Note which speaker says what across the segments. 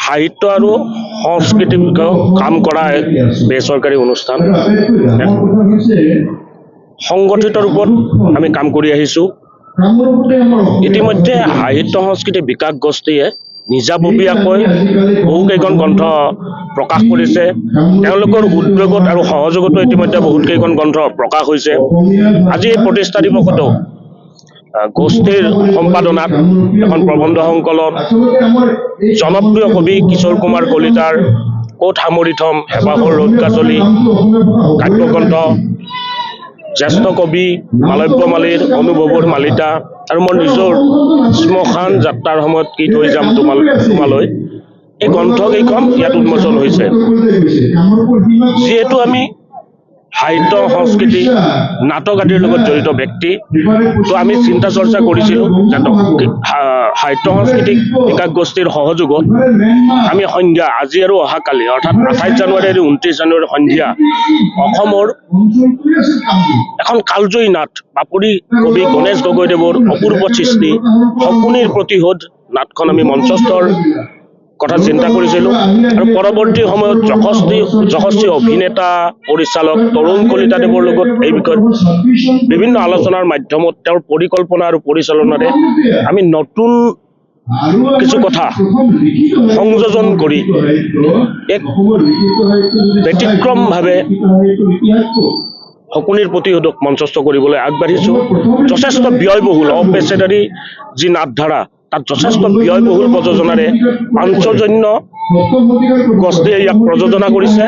Speaker 1: সাহিত্য আৰু সংস্কৃতি বিষয়ক কাম কৰা এক বেচৰকাৰী অনুষ্ঠান সংগঠিত ৰূপত আমি কাম কৰি আহিছোঁ। ইতিমধ্যে সাহিত্য সংস্কৃতি বিকাশ গোষ্ঠীয়ে নিজাববীয়াকৈ বহুকেইখন গ্ৰন্থ প্ৰকাশ কৰিছে। তেওঁলোকৰ উদ্যোগত আৰু সহযোগতো ইতিমধ্যে বহুতকেইখন গ্ৰন্থ প্ৰকাশ হৈছে। আজি এই প্ৰতিষ্ঠা দিৱসতো গোষ্ঠীৰ সম্পাদনাত এখন প্ৰবন্ধ সংকলন জনপ্ৰিয় কবি কিশোৰ কুমাৰ কলিতাৰ ক'ত সামৰি থম হেঁপাহৰ ৰ'দ কাজলি কাব্যগ্ৰন্থ, জ্যেষ্ঠ কবি মালব্য মালিৰ অনুভৱৰ মালিতা আৰু মোৰ নিজৰ শ্মশান যাত্ৰাৰ সময়ত কি থৈ যাম তোমালৈ, এই গ্ৰন্থকেইখন ইয়াত উন্মোচন হৈছে। যিহেতু আমি সাহিত্য সংস্কৃতি নাটক আদিৰ লগত জড়িত ব্যক্তি, তো আমি চিন্তা চৰ্চা কৰিছিলোঁ যে সাহিত্য সাংস্কৃতিক বিকাশ গোষ্ঠীৰ সহযোগত আমি সন্ধ্যা আজি আৰু অহাকালি অৰ্থাৎ 28 জানুৱাৰী আৰু 29 জানুৱাৰী সন্ধ্যা অসমৰ এখন কালজয়ী নাট বাপুৰি কবি গণেশ গগৈদেৱৰ অপূৰ্ব সৃষ্টি শকুনিৰ প্ৰতিশোধ নাটখন আমি মঞ্চস্থৰ কথা চিন্তা কৰিছিলোঁ। আৰু পৰৱৰ্তী সময়ত যশস্বী অভিনেতা পৰিচালক তৰুণ কলিতাদেৱৰ লগত এই বিষয়ত বিভিন্ন আলোচনাৰ মাধ্যমত তেওঁৰ পৰিকল্পনা আৰু পৰিচালনাৰে আমি নতুন কিছু কথা সংযোজন কৰি এক ব্যতিক্ৰমভাৱে শকুনিৰ প্ৰতিশোধক মঞ্চস্থ কৰিবলৈ আগবাঢ়িছোঁ। যথেষ্ট ব্যয়বহুল অপেচাদাৰী যি নাটধাৰা তাত যথেষ্ট ব্যয়বহুল প্ৰযোজনাৰে পাঞ্চজন্য গোষ্ঠীয়ে ইয়াক প্ৰযোজনা কৰিছে।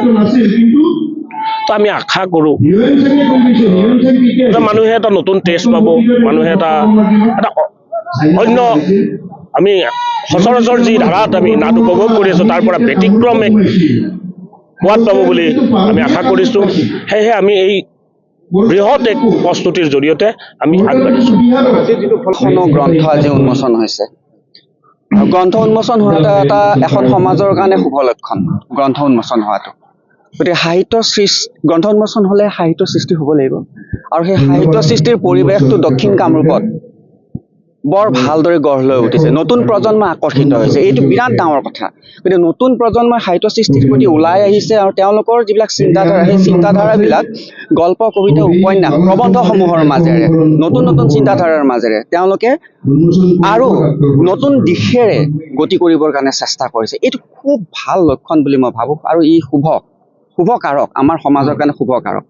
Speaker 1: তো আমি আশা কৰোঁ যে মানুহে এটা নতুন টেষ্ট পাব, মানুহে এটা অন্য আমি সচৰাচৰ যি ধাৰাত আমি নাট উপভোগ কৰি আছোঁ তাৰ পৰা ব্যতিক্ৰম এক সোৱাদ পাব বুলি আমি আশা কৰিছোঁ। সেয়েহে আমি এই বৃহৎ এক প্ৰস্তুতিৰ জৰিয়তে আমি আগবাঢ়িছোঁ।
Speaker 2: গ্ৰন্থ আজি উন্মোচন হৈছে। গ্ৰন্থ উন্মোচন হোৱাটো এখন সমাজৰ কাৰণে শুভ লক্ষণ, গ্ৰন্থ উন্মোচন হোৱাটো। গতিকে গ্ৰন্থ উন্মোচন হ'লে সাহিত্য সৃষ্টি হ'ব লাগিব, আৰু সেই সাহিত্য সৃষ্টিৰ পৰিৱেশটো দক্ষিণ কামৰূপত বৰ ভালদৰে গঢ় লৈ উঠিছে। নতুন প্ৰজন্ম আকৰ্ষিত হৈছে, এইটো বিৰাট ডাঙৰ কথা। গতিকে নতুন প্ৰজন্মই সাহিত্য সৃষ্টিৰ প্ৰতি ওলাই আহিছে, আৰু তেওঁলোকৰ যিবিলাক চিন্তাধাৰা সেই চিন্তাধাৰাবিলাক গল্প, কবিতা, উপন্যাস, প্ৰবন্ধসমূহৰ মাজেৰে নতুন নতুন চিন্তাধাৰাৰ মাজেৰে তেওঁলোকে আৰু নতুন দিশেৰে গতি কৰিবৰ কাৰণে চেষ্টা কৰিছে। এইটো খুব ভাল লক্ষণ বুলি মই ভাবোঁ, আৰু ই শুভকাৰক, আমাৰ সমাজৰ কাৰণে শুভকাৰক।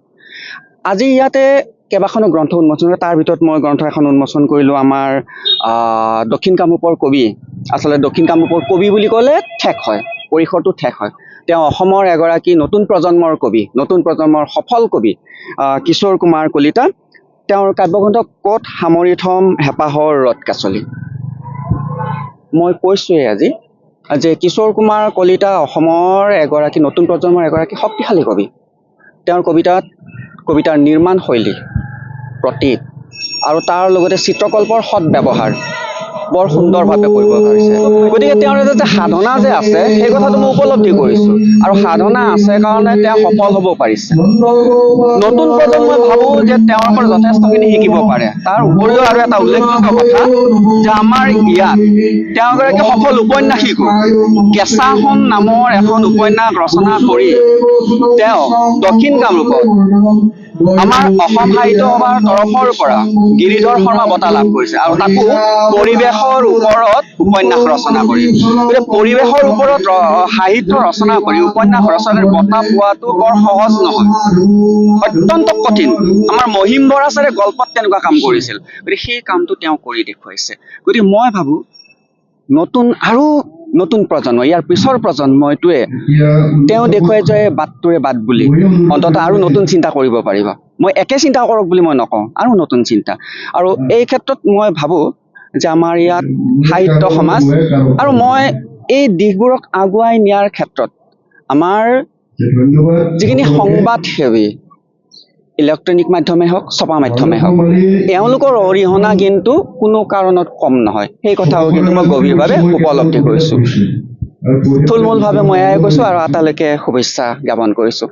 Speaker 2: আজি ইয়াতে কেইবাখনো গ্ৰন্থ উন্মোচন হয়। তাৰ ভিতৰত মই গ্ৰন্থ এখন উন্মোচন কৰিলোঁ আমাৰ দক্ষিণ কামৰূপৰ কবি। আচলতে দক্ষিণ কামৰূপৰ কবি বুলি ক'লে ঠেক হয়, পৰিসৰটো ঠেক হয়। তেওঁ অসমৰ এগৰাকী নতুন প্ৰজন্মৰ কবি, নতুন প্ৰজন্মৰ সফল কবি কিশোৰ কুমাৰ কলিতা। তেওঁৰ কাব্যগ্ৰন্থ ক'ত সামৰি থম হেঁপাহৰ ৰ'দ কাচলি। মই কৈছোঁৱেই আজি যে কিশোৰ কুমাৰ কলিতা অসমৰ এগৰাকী নতুন প্ৰজন্মৰ এগৰাকী শক্তিশালী কবি। তেওঁৰ কবিতাৰ নিৰ্মাণ শৈলী, প্ৰতীক আৰু তাৰ লগতে চিত্ৰকল্পৰ সৎ ব্যৱহাৰ বৰ সুন্দৰভাৱে কৰিব পাৰিছে। গতিকে তেওঁৰ যে সাধনা যে আছে সেই কথাটো মই উপলব্ধি কৰিছোঁ, আৰু সাধনা আছে কাৰণে তেওঁ সফল হ'ব পাৰিছে। নতুন প্ৰজন্মই ভাবোঁ যে তেওঁৰ পৰা যথেষ্টখিনি শিকিব পাৰে। তাৰ উপৰিও আৰু এটা উল্লেখযোগ্য কথা যে আমাৰ ইয়াত তেওঁ এগৰাকী সফল উপন্যাসিকো। কেঁচাখন নামৰ এখন উপন্যাস ৰচনা কৰি তেওঁ দক্ষিণ কামৰূপত আমাৰ অসম সাহিত্য সভাৰ তৰফৰ পৰা গিৰিধৰ শৰ্মা বঁটা লাভ কৰিছে, আৰু তাকো পৰিৱেশৰ ওপৰত উপন্যাস ৰচনা কৰি। গতিকে পৰিৱেশৰ ওপৰত সাহিত্য ৰচনা কৰি উপন্যাস ৰচনাৰ বঁটা পোৱাটো বৰ সহজ নহয়, অত্যন্ত কঠিন। আমাৰ মহিম বৰা ছাৰে গল্পত তেনেকুৱা কাম কৰিছিল, গতিকে সেই কামটো তেওঁ কৰি দেখুৱাইছে। গতিকে মই ভাবোঁ নতুন প্ৰজন্ম, ইয়াৰ পিছৰ প্ৰজন্মটোৱে তেওঁ দেখুৱাই যোৱা বাটটোৰে বাট বুলি অন্ততঃ আৰু নতুন চিন্তা কৰিব পাৰিব। মই একে চিন্তা কৰক বুলি মই নকওঁ, আৰু নতুন চিন্তা। আৰু এই ক্ষেত্ৰত মই ভাবোঁ যে আমাৰ ইয়াত সাহিত্য সমাজ আৰু মই এই দিশবোৰক আগুৱাই নিয়াৰ ক্ষেত্ৰত আমাৰ যিখিনি সংবাদসেৱী, ইলেক্ট্ৰনিক মাধ্যমে হওক, ছপা মাধ্যমে হওক, এওঁলোকৰ অৰিহণা কিন্তু কোনো কাৰণত কম নহয়। সেই কথাও কিন্তু মই গভীৰভাৱে উপলব্ধি কৰিছোঁ। থুলমূলভাৱে মই এয়াই কৈছোঁ, আৰু আটালৈকে শুভেচ্ছা জ্ঞাপন কৰিছোঁ।